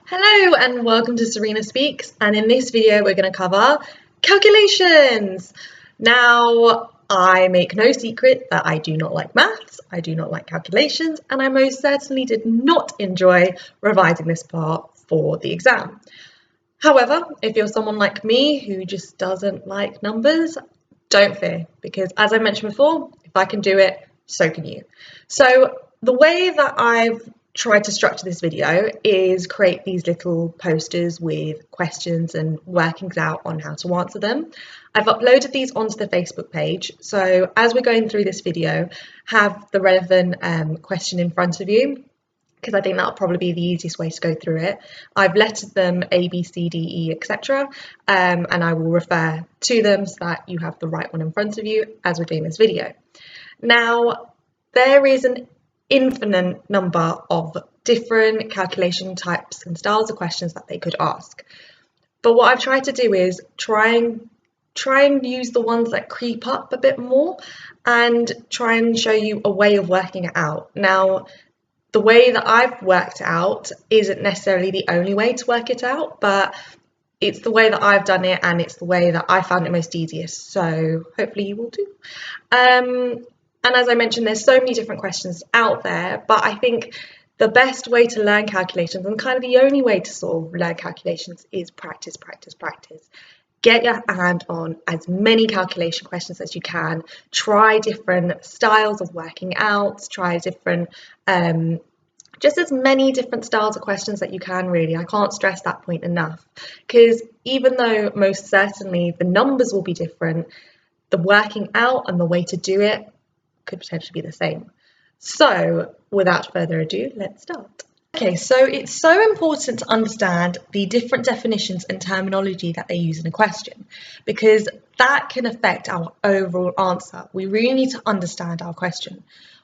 Hello and welcome to Sureena Speaks, and in this video we're going to cover calculations. Now, I make no secret that I do not like maths, I do not like calculations, and I most certainly did not enjoy revising this part for the exam. However, if you're someone like me who just doesn't like numbers, don't fear, because as I mentioned before, if I can do it, so can you. So the way that I've tried to structure this video is create these little posters with questions and workings out on how to answer them. I've uploaded these onto the Facebook page, so as we're going through this video, have the relevant question in front of you, because I think that'll probably be the easiest way to go through it. I've lettered them A, B, C, D, E, etc. And I will refer to them so that you have the right one in front of you as we're doing this video. Now, there is an infinite number of different calculation types and styles of questions that they could ask. But what I've tried to do is try and use the ones that creep up a bit more and try and show you a way of working it out. Now, the way that I've worked it out isn't necessarily the only way to work it out, but it's the way that I've done it and it's the way that I found it most easiest. So hopefully you will too. And as I mentioned, there's so many different questions out there, but I think the best way to learn calculations, and kind of the only way to sort of learn calculations, is practice, practice, practice. Get your hand on as many calculation questions as you can. Try different styles of working out, try different, just as many different styles of questions that you can, really. I can't stress that point enough, because even though most certainly the numbers will be different, the working out and the way to do it could potentially be the same. So without further ado, let's start. Okay, so it's so important to understand the different definitions and terminology that they use in a question, because that can affect our overall answer. We really need to understand our question.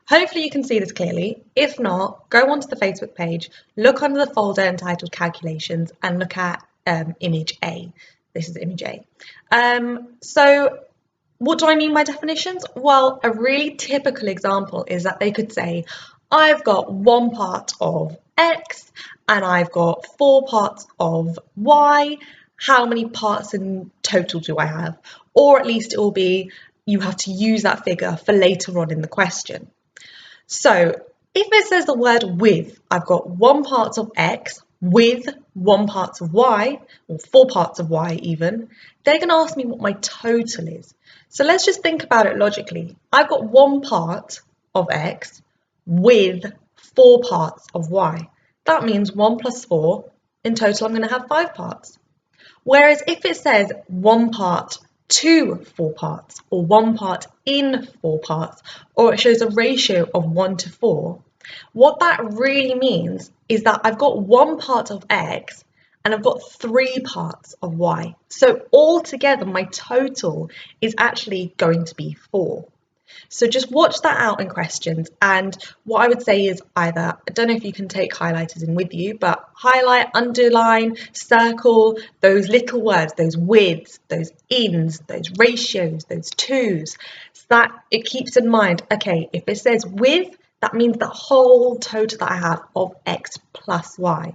Hopefully you can see this clearly. If not, go onto the Facebook page, look under the folder entitled calculations and look at image A. This is image A. So what do I mean by definitions? Well, a really typical example is that they could say, I've got one part of X and I've got 4 parts of Y. How many parts in total do I have? Or at least it will be, you have to use that figure for later on in the question. So if it says the word with, I've got 1 part of X with 1 part of Y, or 4 parts of Y even, they're going to ask me what my total is. So let's just think about it logically. I've got 1 part of X with 4 parts of Y. That means 1 plus 4, in total I'm going to have 5 parts. Whereas if it says 1 part to 4 parts, or 1 part in 4 parts, or it shows a ratio of 1 to 4, what that really means is that I've got 1 part of X and I've got 3 parts of Y. So altogether my total is actually going to be 4. So just watch that out in questions, and what I would say is either, I don't know if you can take highlighters in with you, but highlight, underline, circle those little words, those withs, those ins, those ratios, those twos, so that it keeps in mind, okay, if it says with, that means the whole total that I have of X plus Y.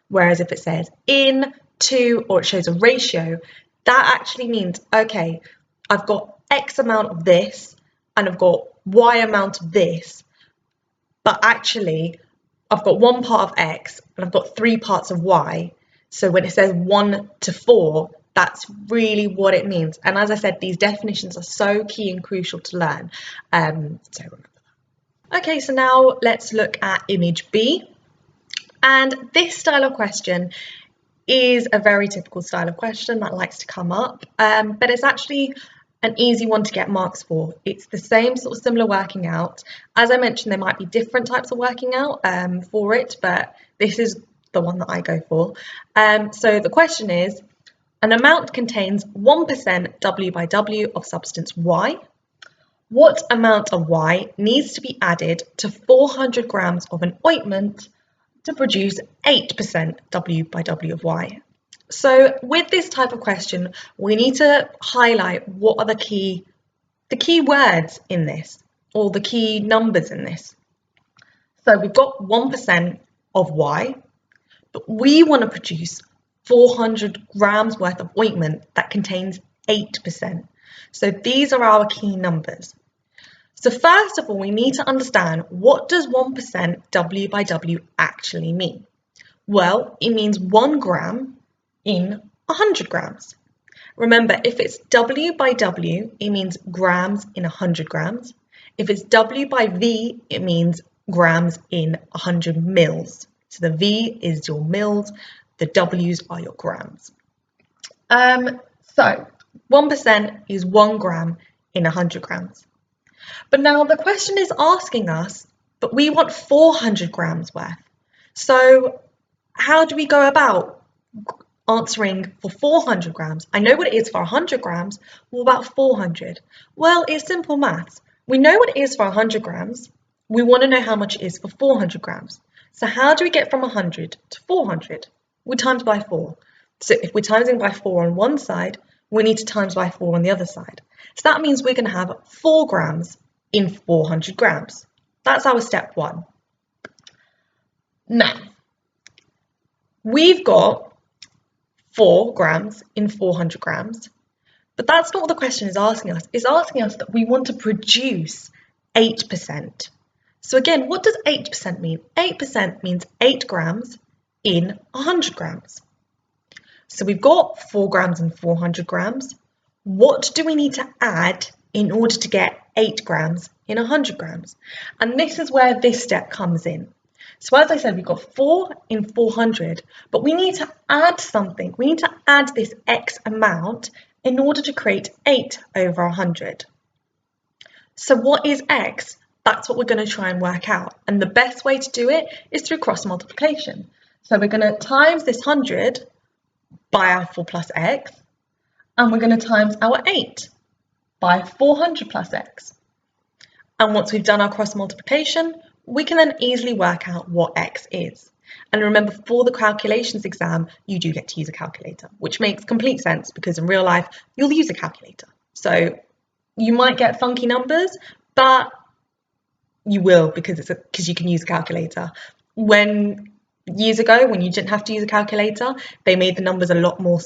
Whereas if it says in, to, or it shows a ratio, that actually means, okay, I've got X amount of this, and I've got Y amount of this, but actually I've got 1 part of X and I've got 3 parts of Y. So when it says 1 to 4, that's really what it means. And as I said, these definitions are so key and crucial to learn. So remember that. Okay, so now let's look at image B. And this style of question is a very typical style of question that likes to come up, but it's actually an easy one to get marks for. It's the same sort of similar working out. As I mentioned, there might be different types of working out for it, but this is the one that I go for. So the question is, an amount contains 1% W by W of substance Y. What amount of Y needs to be added to 400 grams of an ointment to produce 8% W by W of Y? So with this type of question, we need to highlight what are the key words in this, or the key numbers in this. So we've got 1% of Y. but we want to produce 400 grams worth of ointment that contains 8%. So these are our key numbers. So first of all, we need to understand, what does 1% W by W actually mean? Well, it means 1 gram in 100 grams. Remember, if it's W by W, it means grams in 100 grams. If it's W by V, it means grams in 100 mils. So the V is your mils, the W's are your grams. So 1% is 1 gram in 100 grams. But now the question is asking us, but we want 400 grams worth. So how do we go about answering for 400 grams? I know what it is for 100 grams. What about 400? Well, it's simple maths. We know what it is for 100 grams. We want to know how much it is for 400 grams. So how do we get from 100 to 400? We times by 4. So if we're timesing by 4 on one side, we need to times by 4 on the other side. So that means we're going to have 4 grams in 400 grams. That's our step 1. Now, we've got 4 grams in 400 grams, but that's not what the question is asking us. It's asking us that we want to produce 8%. So again, what does 8% mean? 8% means 8 grams in 100 grams. So we've got 4 grams in 400 grams. What do we need to add in order to get 8 grams in 100 grams? And this is where this step comes in. So as I said, we've got 4 in 400, but we need to add something. We need to add this X amount in order to create 8 over 100. So what is X? That's what we're going to try and work out. And the best way to do it is through cross multiplication. So we're going to times this 100 by our 4 plus X, and we're going to times our 8 by 400 plus X. And once we've done our cross multiplication, we can then easily work out what X is. And remember, for the calculations exam, you do get to use a calculator, which makes complete sense because in real life, you'll use a calculator. So you might get funky numbers, but you will because you can use a calculator. Years ago, when you didn't have to use a calculator, they made the numbers a lot more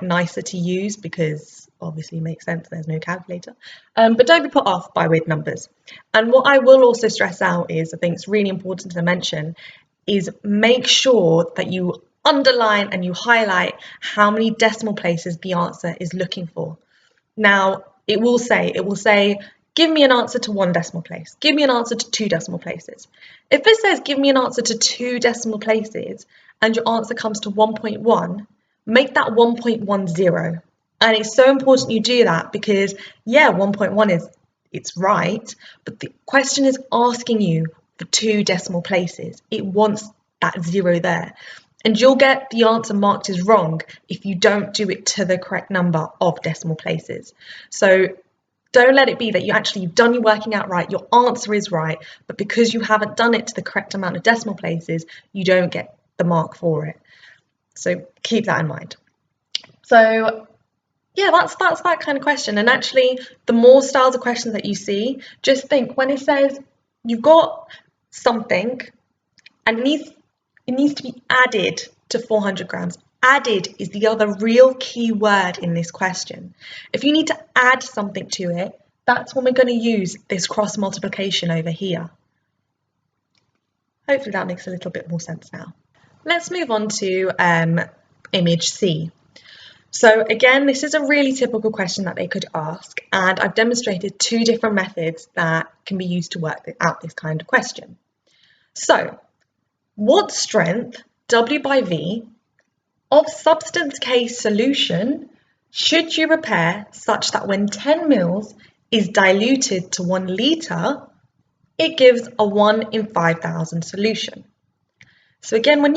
nicer to use because obviously it makes sense, there's no calculator. But don't be put off by weird numbers. And what I will also stress out is, I think it's really important to mention, is make sure that you underline and you highlight how many decimal places the answer is looking for. Now, it will say, give me an answer to 1 decimal place. Give me an answer to 2 decimal places. If it says, give me an answer to 2 decimal places and your answer comes to 1.1, make that 1.10. And it's so important you do that because, yeah, 1.1 it's right, but the question is asking you for 2 decimal places. It wants that 0 there. And you'll get the answer marked as wrong if you don't do it to the correct number of decimal places. So don't let it be that you've done your working out right, your answer is right, but because you haven't done it to the correct amount of decimal places, you don't get the mark for it. So keep that in mind. So yeah, that's that kind of question. And actually, the more styles of questions that you see, just think when it says you've got something and it needs to be added to 400 grams. Added is the other real key word in this question. If you need to add something to it, that's when we're going to use this cross multiplication over here. Hopefully that makes a little bit more sense now. Let's move on to image C. So again, this is a really typical question that they could ask, and I've demonstrated 2 different methods that can be used to work out this kind of question. So, what strength, W by V, of substance K solution should you prepare such that when 10 mils is diluted to 1 litre, it gives a 1 in 5,000 solution? So again, when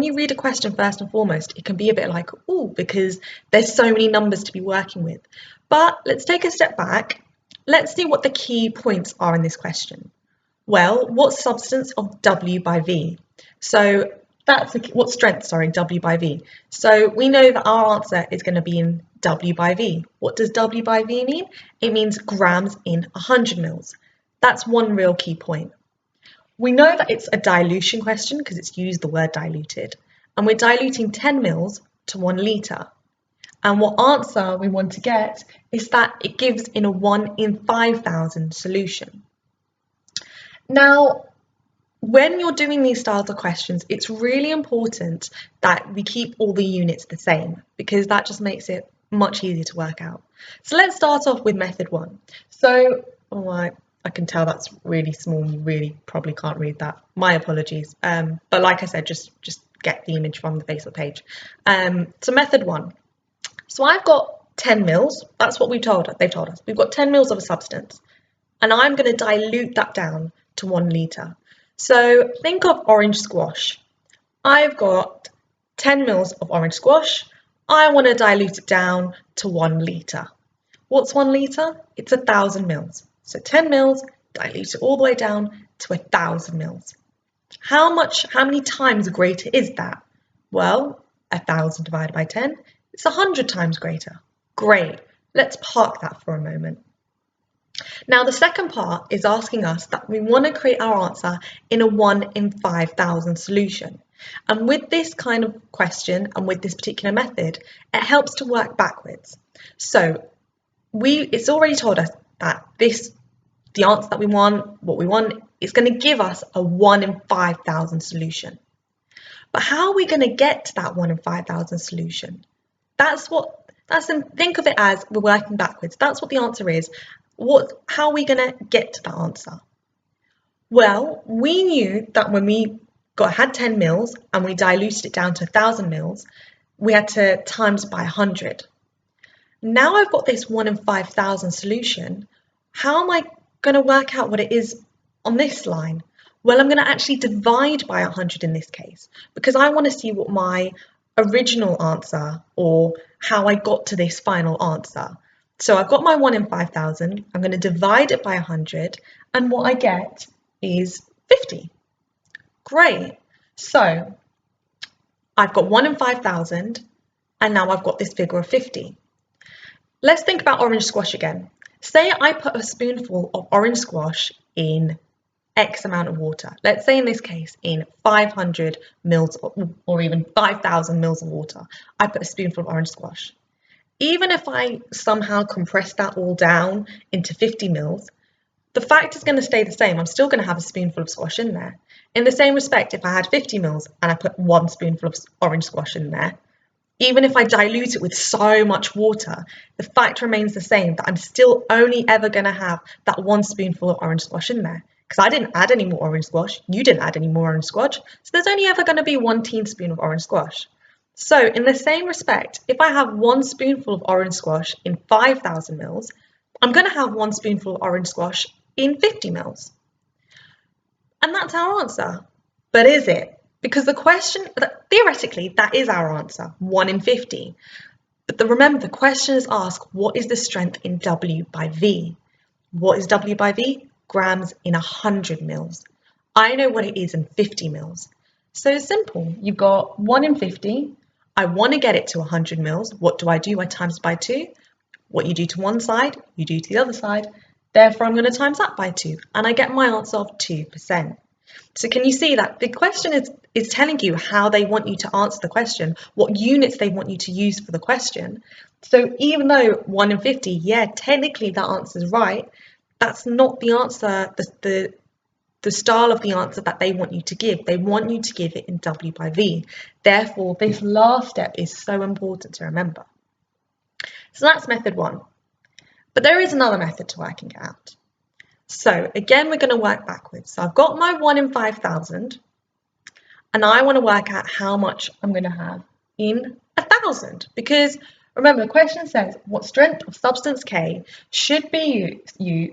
you read a question first and foremost, it can be a bit like, ooh, because there's so many numbers to be working with. But let's take a step back. Let's see what the key points are in this question. Well, what substance of W by V? So what strength, W by V. So we know that our answer is going to be in W by V. What does W by V mean? It means grams in 100 mils. That's one real key point. We know that it's a dilution question because it's used the word diluted. and we're diluting 10 mils to 1 litre. And what answer we want to get is that it gives in a 1 in 5,000 solution. Now, when you're doing these styles of questions, it's really important that we keep all the units the same, because that just makes it much easier to work out. So let's start off with method 1. So, I can tell that's really small, you really probably can't read that. My apologies. But like I said, just get the image from the Facebook page. So method 1. So I've got 10 mils, that's what they've told us. We've got 10 mils of a substance, and I'm going to dilute that down to 1 litre. So think of orange squash. I've got 10 mils of orange squash. I want to dilute it down to 1 litre. What's 1 litre? It's 1,000 mils. So 10 mils, dilute it all the way down to 1,000 mils. How many times greater is that? Well, 1,000 divided by 10, it's 100 times greater. Great, let's park that for a moment. Now the second part is asking us that we want to create our answer in a 1 in 5,000 solution. And with this kind of question and with this particular method, it helps to work backwards. So it's already told us that the answer that we want, what we want, is going to give us a 1 in 5,000 solution. But how are we going to get to that 1 in 5,000 solution? Think of it as we're working backwards. That's what the answer is. How are we going to get to that answer? Well, we knew that when we had 10 mils and we diluted it down to 1,000 mils, we had to times by 100. Now I've got this 1 in 5,000 solution. How am I going to work out what it is on this line? Well, I'm going to actually divide by 100 in this case, because I want to see what my original answer, or how I got to this final answer. So I've got my 1 in 5,000, I'm going to divide it by 100, and what I get is 50. Great. So I've got 1 in 5,000, and now I've got this figure of 50. Let's think about orange squash again. Say I put a spoonful of orange squash in X amount of water. Let's say in this case in 500 mils or even 5,000 mils of water. I put a spoonful of orange squash. Even if I somehow compress that all down into 50 mils, the fact is going to stay the same. I'm still going to have a spoonful of squash in there. In the same respect, if I had 50 mils and I put 1 spoonful of orange squash in there, even if I dilute it with so much water, the fact remains the same, that I'm still only ever going to have that 1 spoonful of orange squash in there. Because I didn't add any more orange squash, you didn't add any more orange squash, so there's only ever going to be 1 teaspoon of orange squash. So in the same respect, if I have 1 spoonful of orange squash in 5,000 mils, I'm going to have 1 spoonful of orange squash in 50 mils. And that's our answer. But is it? Because the question, theoretically, that is our answer, 1 in 50. But remember, the question is asked, what is the strength in W by V? What is W by V? Grams in 100 mils. I know what it is in 50 mils. So it's simple. You've got 1 in 50. I want to get it to 100 mils. What do? I times by 2. What you do to one side, you do to the other side. Therefore, I'm going to times that by 2. And I get my answer of 2%. So can you see that the question is telling you how they want you to answer the question, what units they want you to use for the question. So even though 1 in 50, yeah, technically that answer is right, that's not the answer, the style of the answer that they want you to give. They want you to give it in W by V. Therefore, this last step is so important to remember. So that's method 1. But there is another method to working it out. So again, we're going to work backwards. So I've got my 1 in 5,000, and I want to work out how much I'm going to have in 1,000. Because remember, the question says what strength of substance K should be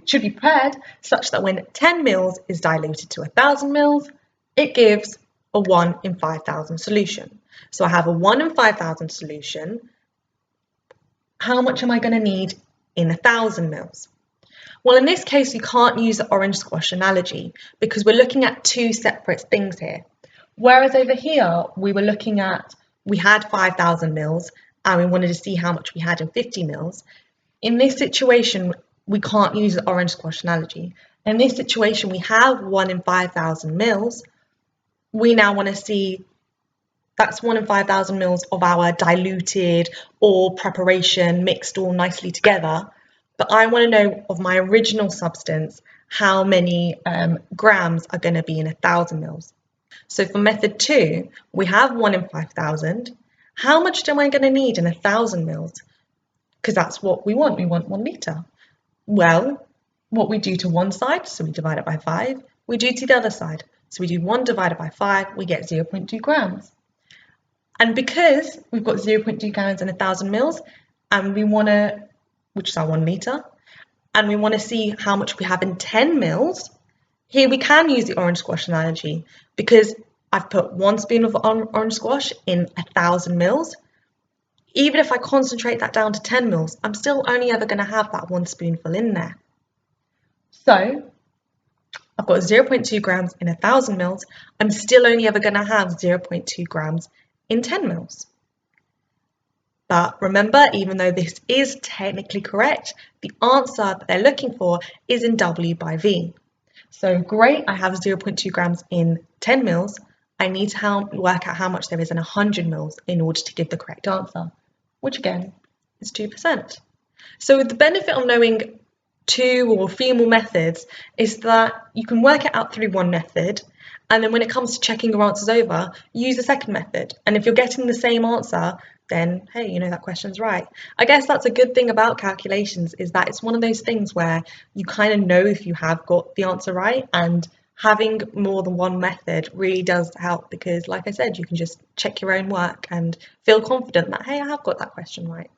prepared such that when 10 mils is diluted to 1,000 mils, it gives a 1 in 5,000 solution. So I have a 1 in 5,000 solution. How much am I going to need in 1,000 mils? Well, in this case, you can't use the orange squash analogy because we're looking at 2 separate things here. Whereas over here, we had 5,000 mils and we wanted to see how much we had in 50 mils. In this situation, we can't use the orange squash analogy. In this situation, we have 1 in 5,000 mils. We now want to see That's 1 in 5,000 mils of our diluted or preparation mixed all nicely together. But I want to know of my original substance, how many grams are going to be in 1,000 mils. So for method 2, we have 1 in 5,000. How much am I going to need in 1,000 mils? Because that's what we want. We want 1 litre. Well, what we do to one side, so we divide it by 5, we do to the other side. So we do 1 divided by 5, we get 0.2 grams. And because we've got 0.2 grams in 1,000 mils, and we want to, which is our 1 litre, and we want to see how much we have in 10 mils, here we can use the orange squash analogy, because I've put 1 spoon of orange squash in 1,000 mils. Even if I concentrate that down to 10 mils, I'm still only ever going to have that 1 spoonful in there. So I've got 0.2 grams in 1,000 mils. I'm still only ever going to have 0.2 grams in 10 mils. But remember, even though this is technically correct, the answer that they're looking for is in W by V. So great, I have 0.2 grams in 10 mils. I need to work out how much there is in 100 mils in order to give the correct answer, which again is 2%. So the benefit of knowing 2 or 3 more methods is that you can work it out through one method, and then when it comes to checking your answers over, use the second method. And if you're getting the same answer, then hey, you know that question's right. I guess that's a good thing about calculations, is that it's one of those things where you kind of know if you have got the answer right, and having more than one method really does help, because like I said, you can just check your own work and feel confident that, hey, I have got that question right.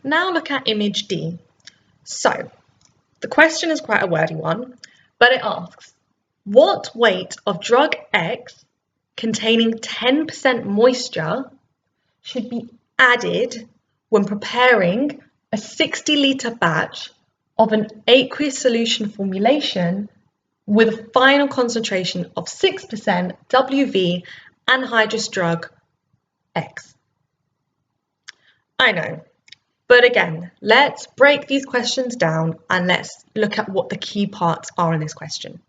Now look at image D. So the question is quite a wordy one, but it asks, what weight of drug X containing 10% moisture should be added when preparing a 60-litre batch of an aqueous solution formulation with a final concentration of 6% WV anhydrous drug X? I know, but again, let's break these questions down and let's look at what the key parts are in this question.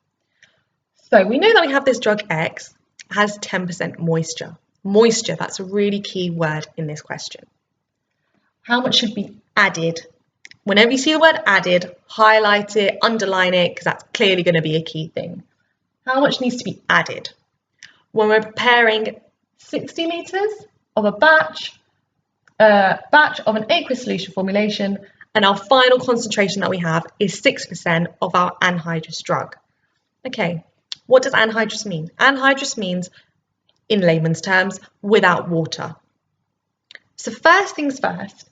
So we know that we have this drug X has 10% moisture. Moisture, that's a really key word in this question. How much should be added? Whenever you see the word added, highlight it, underline it, because that's clearly going to be a key thing. How much needs to be added? When we're preparing 60 litres of a batch of an aqueous solution formulation, and our final concentration that we have is 6% of our anhydrous drug. Okay, what does anhydrous mean? Anhydrous means, in layman's terms, without water. So first things first,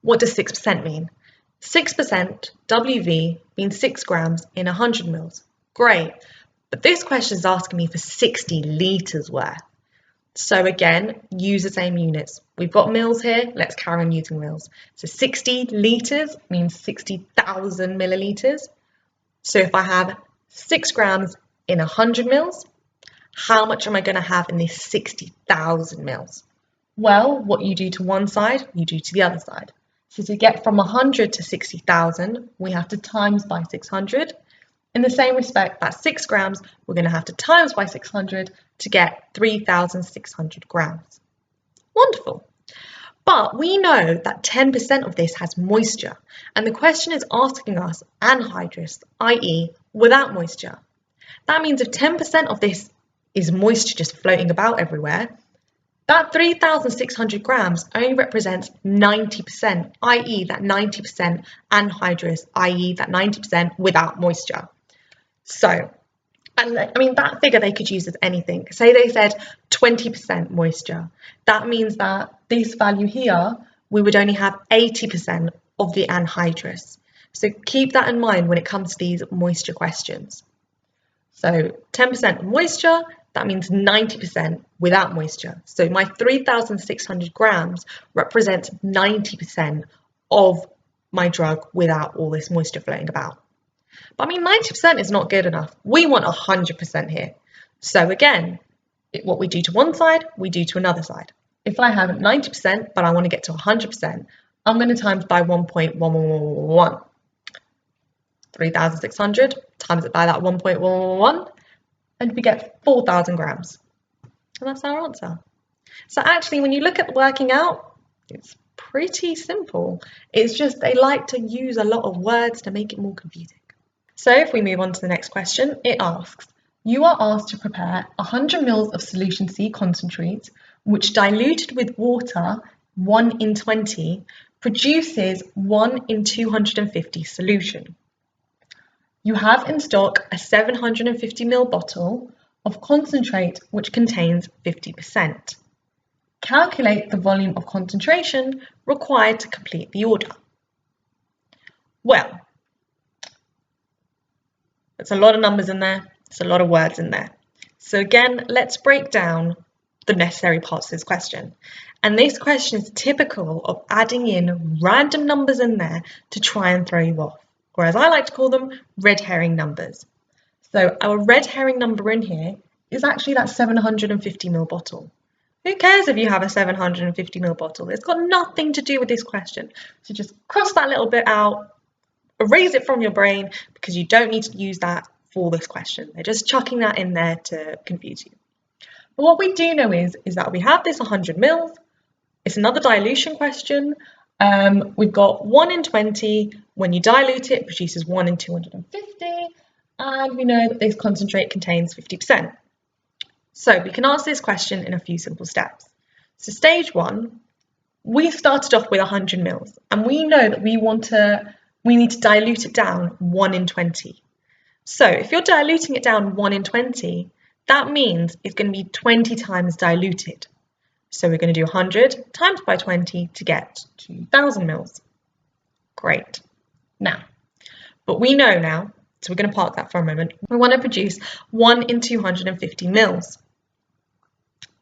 what does 6% mean? 6% WV means 6 grams in 100 mils. Great, but this question is asking me for 60 litres worth. So again, use the same units. We've got mils here, let's carry on using mils. So 60 litres means 60,000 millilitres. So if I have 6 grams in 100 mils, how much am I going to have in this 60,000 mils? Well, what you do to one side, you do to the other side. So to get from 100 to 60,000, we have to times by 600. In the same respect, that 6 grams, we're going to have to times by 600 to get 3,600 grams. Wonderful. But we know that 10% of this has moisture, and the question is asking us anhydrous, i.e. without moisture. That means if 10% of this is moisture just floating about everywhere, that 3,600 grams only represents 90%, i.e. that 90% anhydrous, i.e. that 90% without moisture. So, and I mean, that figure they could use as anything. Say they said 20% moisture. That means that this value here, we would only have 80% of the anhydrous. So keep that in mind when it comes to these moisture questions. So 10% moisture, that means 90% without moisture. So my 3,600 grams represents 90% of my drug without all this moisture floating about. But I mean, 90% is not good enough. We want 100% here. So again, what we do to one side, we do to another side. If I have 90%, but I want to get to 100%, I'm going to times by 1.111. 3,600 times it by that 1.111, and we get 4,000 grams. And that's our answer. So actually, when you look at working out, it's pretty simple. It's just they like to use a lot of words to make it more confusing. So if we move on to the next question, it asks, you are asked to prepare 100 ml of solution C concentrate, which diluted with water 1 in 20 produces 1 in 250 solution. You have in stock a 750 ml bottle of concentrate which contains 50%. Calculate the volume of concentration required to complete the order. Well, there's a lot of numbers in there, there's a lot of words in there. So again, let's break down the necessary parts of this question. And this question is typical of adding in random numbers in there to try and throw you off, or as I like to call them, red herring numbers. So our red herring number in here is actually that 750 ml bottle. Who cares if you have a 750 ml bottle? It's got nothing to do with this question. So just cross that little bit out, erase it from your brain, because you don't need to use that for this question. They're just chucking that in there to confuse you. But what we do know is that we have this 100 ml. It's another dilution question. We've got 1 in 20. When you dilute it, it produces 1 in 250. And we know that this concentrate contains 50%. So we can answer this question in a few simple steps. So stage 1, we started off with 100 ml, and we know that we need to dilute it down 1 in 20. So if you're diluting it down 1 in 20, that means it's going to be 20 times diluted. So we're going to do 100 times by 20 to get 2,000 ml. Great. Now, but we know now, so we're going to park that for a moment, we want to produce 1 in 250 ml.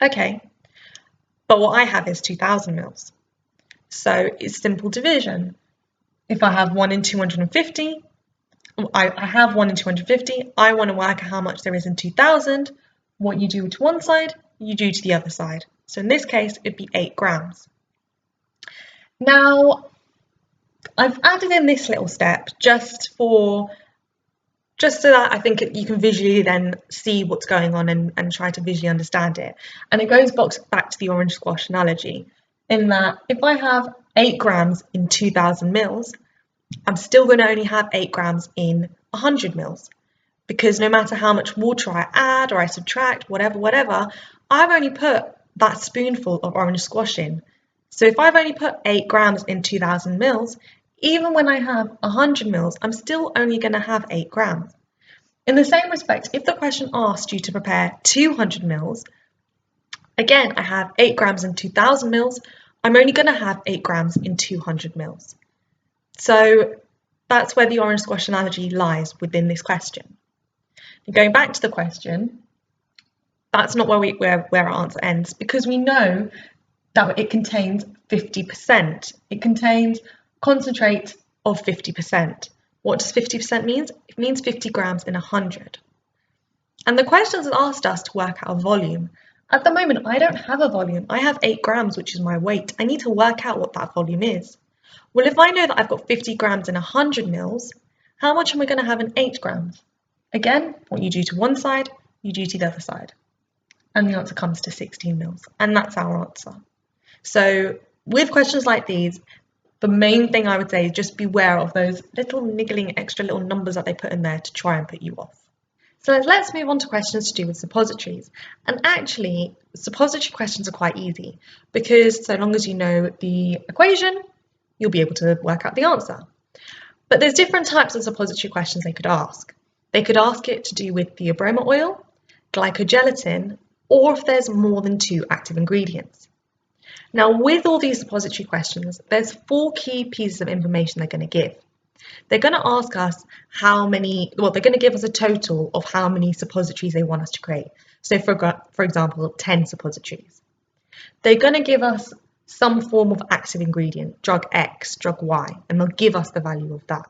Okay, but what I have is 2,000 ml. So it's simple division. If I have 1 in 250, I have 1 in 250, I want to work out how much there is in 2,000. What you do to one side, you do to the other side. So in this case, it'd be 8 grams. Now, I've added in this little step just so that I think you can visually then see what's going on and try to visually understand it. And it goes back to the orange squash analogy, in that if I have 8 grams in 2,000 ml, I'm still going to only have 8 grams in 100 ml, because no matter how much water I add or I subtract, whatever, I've only put that spoonful of orange squash in. So if I've only put 8 grams in 2,000 ml, even when I have 100 ml, I'm still only going to have 8 grams. In the same respect, if the question asked you to prepare 200 ml, again, I have 8 grams in 2,000 ml, I'm only going to have 8 grams in 200 ml. So that's where the orange squash analogy lies within this question. And going back to the question, that's not where our answer ends, because we know that it contains 50%. It contains concentrate of 50%. What does 50% mean? It means 50 grams in 100. And the questions asked us to work out a volume. At the moment, I don't have a volume. I have 8 grams, which is my weight. I need to work out what that volume is. Well, if I know that I've got 50 grams in 100 ml, how much am I going to have in 8 grams? Again, what you do to one side, you do to the other side. And the answer comes to 16 ml. And that's our answer. So with questions like these, the main thing I would say is just beware of those little niggling extra little numbers that they put in there to try and put you off. So let's move on to questions to do with suppositories. And actually, suppository questions are quite easy, because so long as you know the equation, you'll be able to work out the answer. But there's different types of suppository questions they could ask. They could ask it to do with theobroma oil, glycogelatin, or if there's more than 2 active ingredients. Now, with all these suppository questions, there's 4 key pieces of information they're going to give. They're going to ask us they're going to give us a total of how many suppositories they want us to create. So for example, 10 suppositories. They're going to give us some form of active ingredient, drug X, drug Y, and they'll give us the value of that.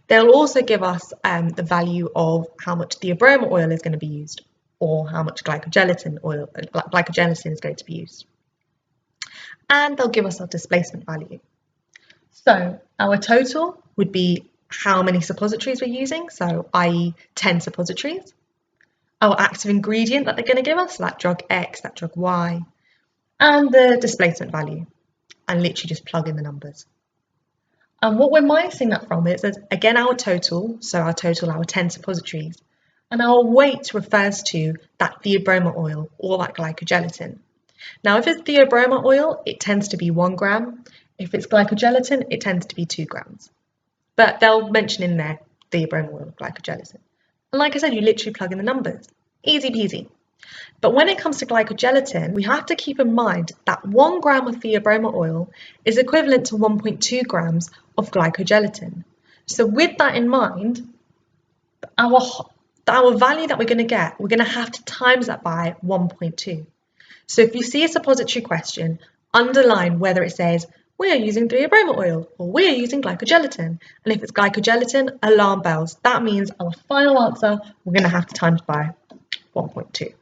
They'll also give us the value of how much theobroma oil is going to be used, or how much glycogelatin is going to be used. And they'll give us our displacement value. So our total would be how many suppositories we're using, so i.e. 10 suppositories. Our active ingredient that they're going to give us, that drug X, that drug Y. and the displacement value, and literally just plug in the numbers. And what we're minusing that from is, again, our total, so our 10 suppositories, and our weight refers to that theobromine oil or that glycogelatin. Now, if it's theobromine oil, it tends to be 1 gram. If it's glycogelatin, it tends to be 2 grams. But they'll mention in there theobromine oil, glycogelatin. And like I said, you literally plug in the numbers. Easy peasy. But when it comes to glycogelatin, we have to keep in mind that 1 gram of theobromine oil is equivalent to 1.2 grams of glycogelatin. So with that in mind, our value that we're going to get, we're going to have to times that by 1.2. So if you see a suppository question, underline whether it says, we are using theobromine oil or we are using glycogelatin. And if it's glycogelatin, alarm bells. That means our final answer, we're going to have to times by 1.2.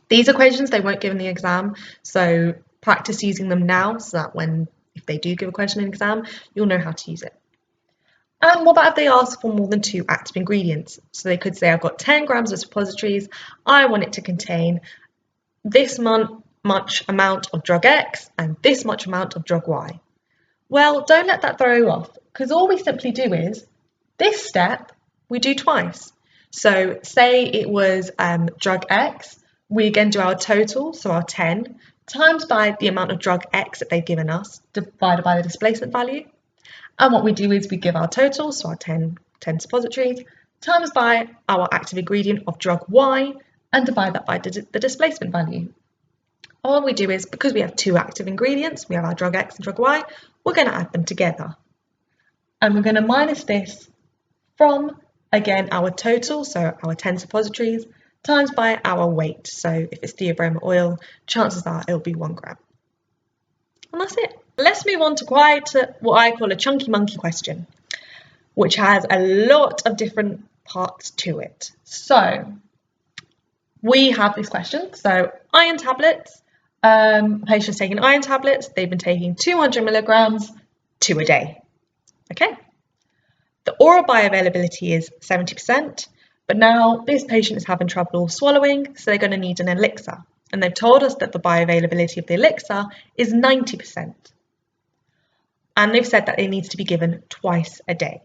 These equations, they won't give in the exam, so practice using them now so that if they do give a question in the exam, you'll know how to use it. And what about if they ask for more than 2 active ingredients? So they could say, I've got 10 grams of suppositories, I want it to contain this much amount of drug X and this much amount of drug Y. Well, don't let that throw you off, because all we simply do is, this step, we do twice. So say it was drug X, we again do our total, so our 10, times by the amount of drug X that they've given us, divided by the displacement value. And what we do is we give our total, so our 10 suppositories, times by our active ingredient of drug Y, and divide that by the displacement value. And what we do is, because we have 2 active ingredients, we have our drug X and drug Y, we're going to add them together. And we're going to minus this from, again, our total, so our 10 suppositories, times by our weight. So if it's theobromine oil, chances are it'll be 1 gram. And that's it. Let's move on to quite what I call a chunky monkey question, which has a lot of different parts to it. So we have this question. So iron tablets, patient's taking iron tablets, they've been taking 200 milligrams 2 a day. Okay. The oral bioavailability is 70%, but now this patient is having trouble swallowing, so they're going to need an elixir. And they've told us that the bioavailability of the elixir is 90%. And they've said that it needs to be given twice a day.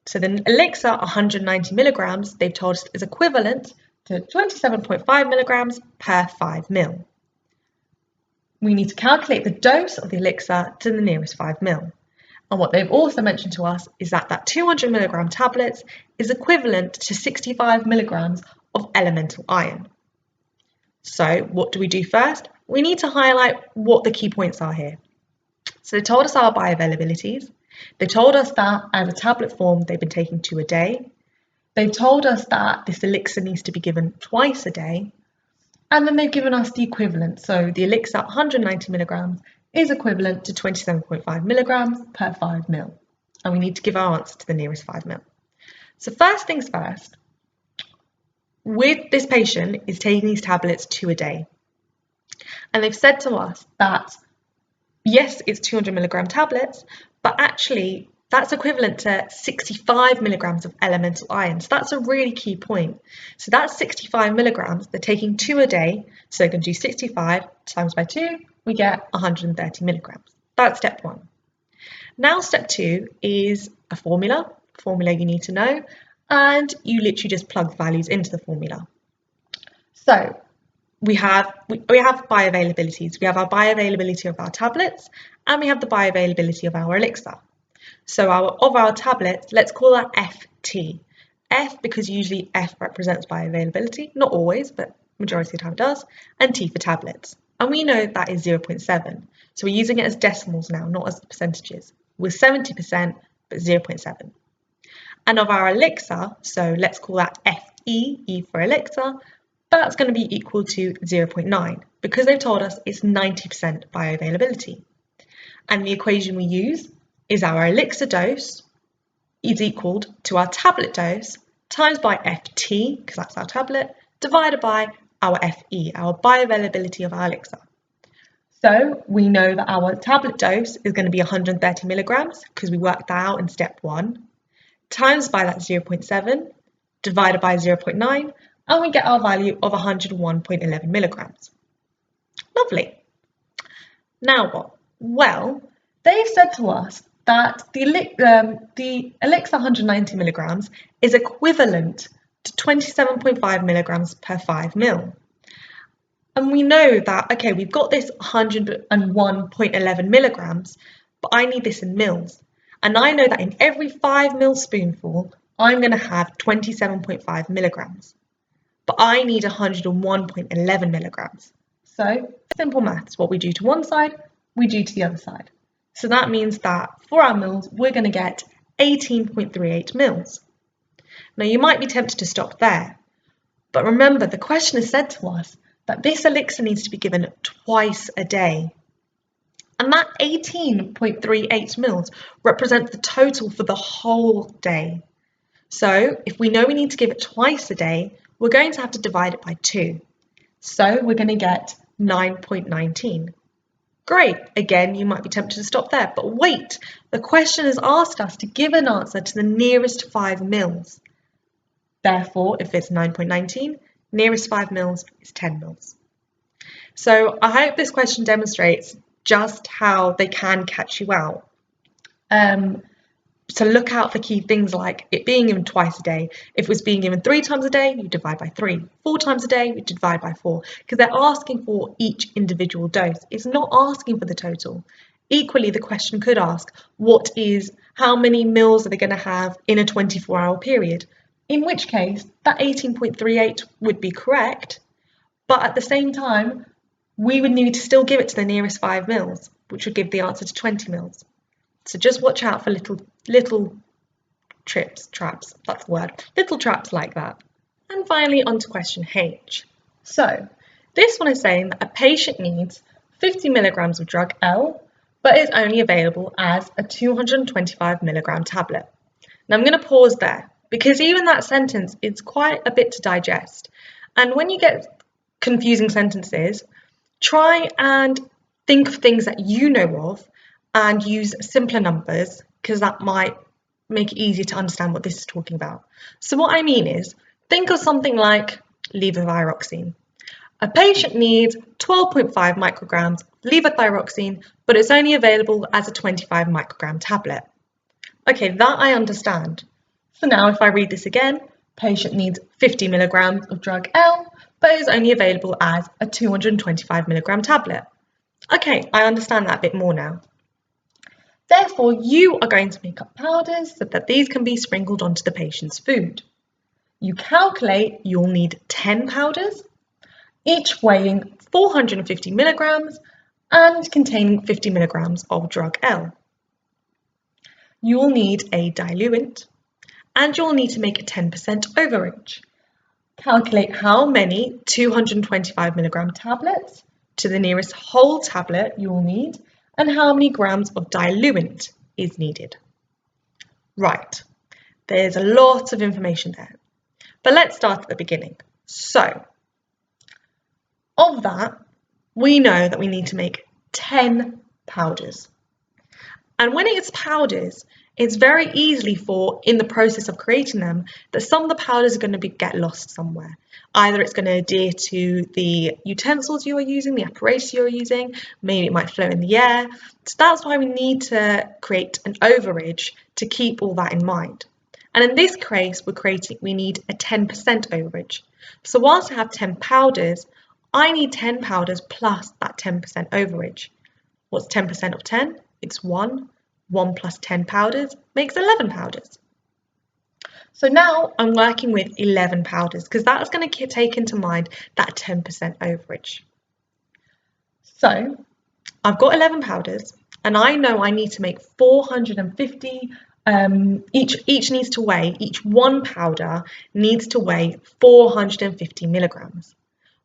So the elixir, 190 milligrams, they've told us is equivalent to 27.5 milligrams per 5 ml. We need to calculate the dose of the elixir to the nearest 5 ml. And what they've also mentioned to us is that 200 milligram tablets is equivalent to 65 milligrams of elemental iron. So what do we do first? We need to highlight what the key points are here. So they told us our bioavailabilities. They told us that as a tablet form, they've been taking 2 a day. They've told us that this elixir needs to be given twice a day. And then they've given us the equivalent. So the elixir, 190 milligrams, is equivalent to 27.5 milligrams per 5 ml. And we need to give our answer to the nearest 5 ml. So first things first, with this patient is taking these tablets 2 a day. And they've said to us that, yes, it's 200 milligram tablets, but actually that's equivalent to 65 milligrams of elemental iron. So that's a really key point. So that's 65 milligrams, they're taking 2 a day. So they're going to do 65 times by 2, we get 130 milligrams. That's step 1. Now step 2 is a formula you need to know, and you literally just plug values into the formula. So we have bioavailabilities. We have our bioavailability of our tablets, and we have the bioavailability of our elixir. So of our tablets, let's call that FT. F because usually F represents bioavailability, not always, but majority of the time it does, and T for tablets. And we know that is 0.7. So we're using it as decimals now, not as percentages. With 70%, but 0.7. And of our elixir, so let's call that FE, E for elixir, that's going to be equal to 0.9 because they've told us it's 90% bioavailability. And the equation we use is our elixir dose is equal to our tablet dose times by FT, because that's our tablet, divided by our FE, our bioavailability of our elixir. So we know that our tablet dose is going to be 130 milligrams because we worked that out in step 1, times by that 0.7, divided by 0.9, and we get our value of 101.11 milligrams. Lovely. Now what? Well, they've said to us that the elixir 190 milligrams is equivalent to 27.5 milligrams per 5 ml. And we know that, okay, we've got this 101.11 milligrams, but I need this in mils. And I know that in every 5 ml spoonful, I'm going to have 27.5 milligrams. But I need 101.11 milligrams. So, simple maths, what we do to one side, we do to the other side. So that means that for our mils, we're going to get 18.38 mils. Now, you might be tempted to stop there. But remember, the question has said to us that this elixir needs to be given twice a day. And that 18.38 mils represents the total for the whole day. So if we know we need to give it twice a day, we're going to have to divide it by 2. So we're going to get 9.19. Great, again, you might be tempted to stop there, but wait, the question has asked us to give an answer to the nearest 5 mils. Therefore, if it's 9.19, nearest 5 mils is 10 mils. So I hope this question demonstrates just how they can catch you out. So look out for key things like it being given twice a day. If it was being given 3 times a day, you divide by 3. 4 times a day, you divide by 4. Because they're asking for each individual dose. It's not asking for the total. Equally, the question could ask, how many mils are they going to have in a 24-hour period? In which case, that 18.38 would be correct. But at the same time, we would need to still give it to the nearest 5 mils, which would give the answer to 20 mils. So just watch out for little traps, that's the word, little traps like that. And finally, on to question H. So this one is saying that a patient needs 50 milligrams of drug L, but is only available as a 225 milligram tablet. Now I'm going to pause there because even that sentence is quite a bit to digest. And when you get confusing sentences, try and think of things that you know of and use simpler numbers because that might make it easier to understand what this is talking about. So what I mean is, think of something like levothyroxine. A patient needs 12.5 micrograms levothyroxine, but it's only available as a 25 microgram tablet. Okay, that I understand. So now if I read this again, patient needs 50 milligrams of drug L, but is only available as a 225 milligram tablet. Okay, I understand that a bit more now. Therefore, you are going to make up powders so that these can be sprinkled onto the patient's food. You calculate you'll need 10 powders, each weighing 450 milligrams and containing 50 milligrams of drug L. You will need a diluent and you'll need to make a 10% overage. Calculate how many 225 milligram tablets to the nearest whole tablet you will need and how many grams of diluent is needed. Right, there's a lot of information there, but let's start at the beginning. So, of that, we know that we need to make 10 powders. And when it's powders, it's very easily in the process of creating them, that some of the powders are going to get lost somewhere. Either it's going to adhere to the utensils you are using, the apparatus you are using, maybe it might float in the air. So that's why we need to create an overage to keep all that in mind. And in this case, we need a 10% overage. So whilst I have 10 powders, I need 10 powders plus that 10% overage. What's 10% of 10? It's 1. 1 plus 10 powders makes 11 powders. So now I'm working with 11 powders because that's going to take into mind that 10% overage. So I've got 11 powders and I know I need to make 450, each one powder needs to weigh 450 milligrams.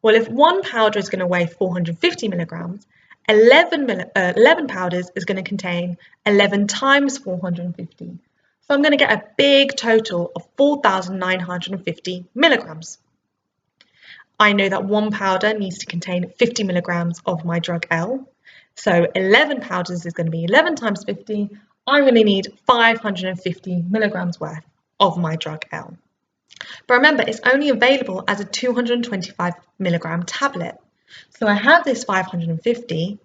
Well, if one powder is going to weigh 450 milligrams, 11 powders is going to contain 11 times 450. So I'm going to get a big total of 4,950 milligrams. I know that one powder needs to contain 50 milligrams of my drug L. So 11 powders is going to be 11 times 50. I'm going to need 550 milligrams worth of my drug L. But remember, it's only available as a 225 milligram tablet. So I have this 550,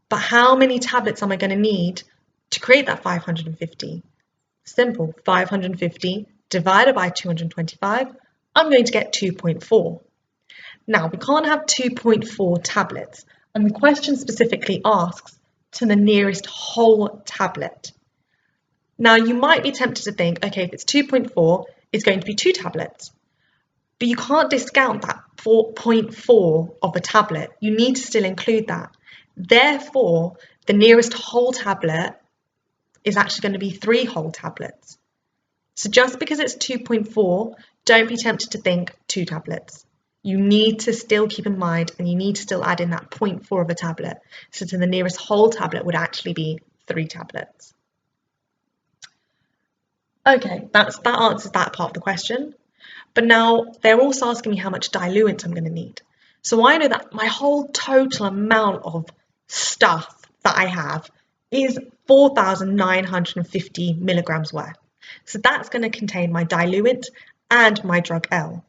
but how many tablets am I going to need to create that 550? Simple, 550 divided by 225, I'm going to get 2.4. Now, we can't have 2.4 tablets, and the question specifically asks to the nearest whole tablet. Now, you might be tempted to think, okay, if it's 2.4, it's going to be 2 tablets. But you can't discount that 4.4 of a tablet. You need to still include that. Therefore, the nearest whole tablet is actually going to be 3 whole tablets. So just because it's 2.4, don't be tempted to think 2 tablets. You need to still keep in mind, and you need to still add in that 0.4 of a tablet. So to the nearest whole tablet would actually be 3 tablets. Okay, that answers that part of the question. But now they're also asking me how much diluent I'm going to need. So I know that my whole total amount of stuff that I have is 4,950 milligrams worth. So that's going to contain my diluent and my drug L.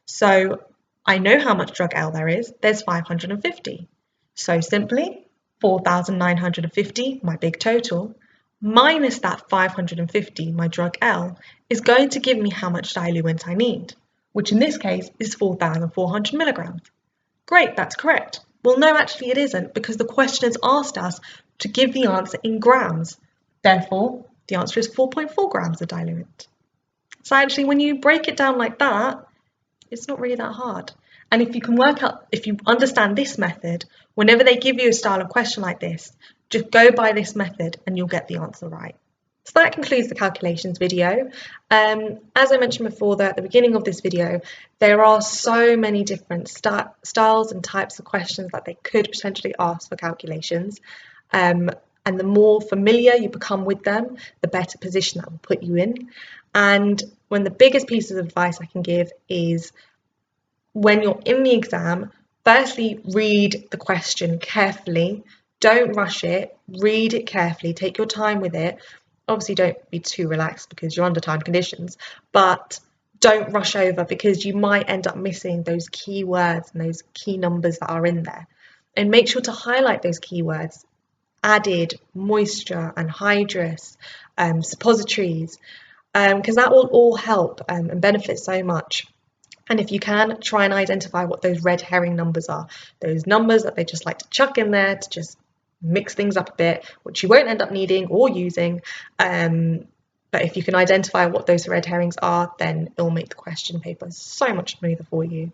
So I know how much drug L there is. There's 550. So simply 4,950, my big total, minus that 550, my drug L, is going to give me how much diluent I need, which in this case is 4,400 milligrams. Great, that's correct. Well, no, actually it isn't, because the question has asked us to give the answer in grams. Therefore, the answer is 4.4 grams of diluent. So actually, when you break it down like that, it's not really that hard. And if you can work out, if you understand this method, whenever they give you a style of question like this, just go by this method and you'll get the answer right. So that concludes the calculations video. As I mentioned before, at the beginning of this video, there are so many different styles and types of questions that they could potentially ask for calculations. And the more familiar you become with them, the better position that will put you in. And one of the biggest pieces of advice I can give is when you're in the exam, firstly, read the question carefully. Don't rush it. Read it carefully. Take your time with it. Obviously, don't be too relaxed because you're under time conditions, but don't rush over because you might end up missing those key words and those key numbers that are in there. And make sure to highlight those keywords: added, moisture, anhydrous, suppositories, because that will all help and benefit so much. And if you can, try and identify what those red herring numbers are, those numbers that they just like to chuck in there to just mix things up a bit, which you won't end up needing or using. But if you can identify what those red herrings are, then it'll make the question paper so much smoother for you.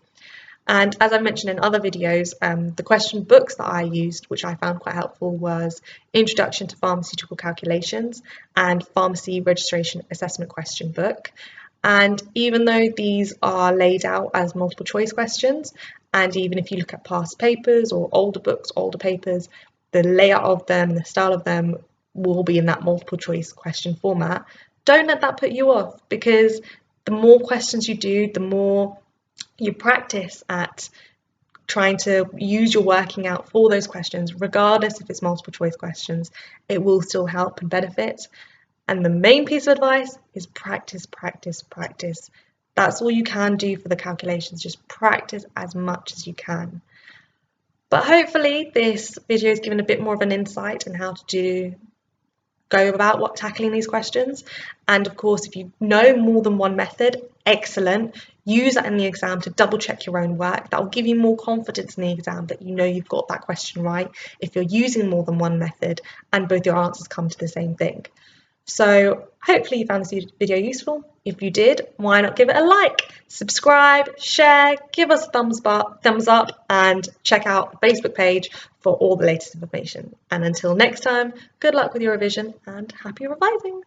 And as I mentioned in other videos, the question books that I used, which I found quite helpful, was Introduction to Pharmaceutical Calculations and Pharmacy Registration Assessment Question Book. And even though these are laid out as multiple choice questions, and even if you look at past papers or older books, older papers, the layout of them, the style of them will be in that multiple choice question format, don't let that put you off, because the more questions you do, the more you practice at trying to use your working out for those questions, regardless if it's multiple choice questions, it will still help and benefit. And the main piece of advice is practice, practice, practice. That's all you can do for the calculations. Just practice as much as you can. But hopefully this video has given a bit more of an insight in how to go about tackling these questions. And of course, if you know more than one method, excellent. Use that in the exam to double check your own work. That will give you more confidence in the exam that you know you've got that question right if you're using more than one method and both your answers come to the same thing. So hopefully you found this video useful. If you did, why not give it a like, subscribe, share, give us a thumbs up, and check out the Facebook page for all the latest information. And until next time, good luck with your revision and happy revising.